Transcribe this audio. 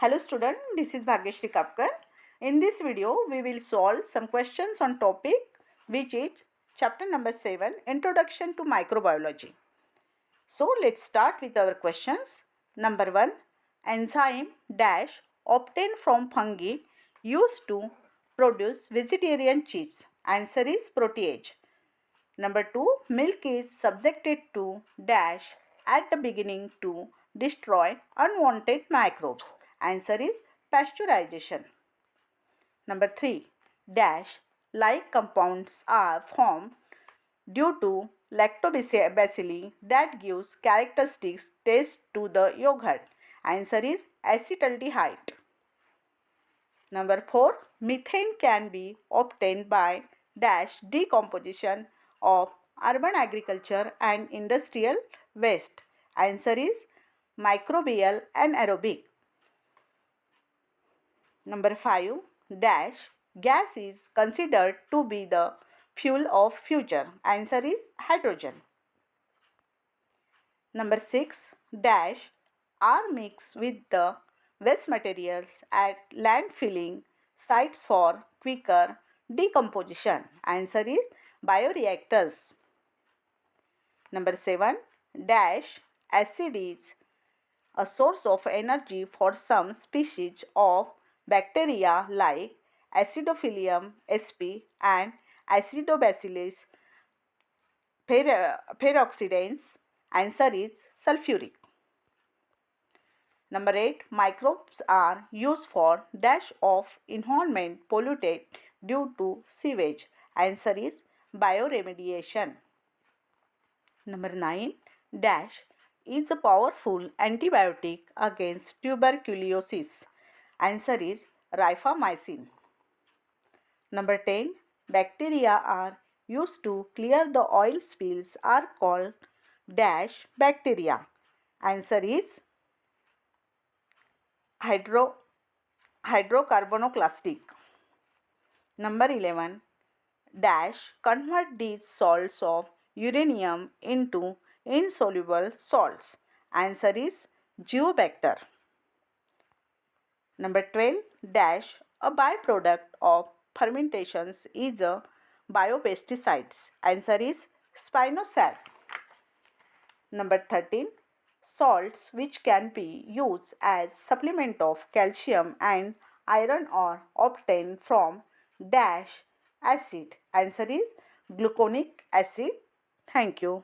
Hello student, this is Bhagyashri Kapkar. In this video, we will solve some questions on topic which is chapter number 7, Introduction to Microbiology. So let's start with our questions. Number 1, enzyme dash obtained from fungi used to produce vegetarian cheese. Answer is protease. Number 2, milk is subjected to dash at the beginning to destroy unwanted microbes. Answer is pasteurization. Number 3, dash like compounds are formed due to lactobacilli that gives characteristics taste to the yogurt. Answer is acetaldehyde. Number 4, methane can be obtained by dash decomposition of urban agriculture and industrial waste. Answer is microbial and aerobic. Number 5, dash gas is considered to be the fuel of future. Answer is hydrogen. Number 6, dash are mixed with the waste materials at landfilling sites for quicker decomposition. Answer is bioreactors. Number 7, dash acid is a source of energy for some species of bacteria like Acidophilium sp and Acidobacillus peroxidans. Answer is sulfuric. Number 8, microbes are used for dash of environment polluted due to sewage. Answer is bioremediation. Number 9, dash is a powerful antibiotic against tuberculosis. Answer is rifamycin. Number 10, bacteria are used to clear the oil spills are called dash bacteria. Answer is hydrocarbonoclastic. Number 11, dash convert these salts of uranium into insoluble salts. Answer is geobacter. Number 12, dash a byproduct of fermentations is a biopesticides. Answer is spinosad. Number 13, salts which can be used as supplement of calcium and iron are obtained from dash acid. Answer is gluconic acid. Thank you.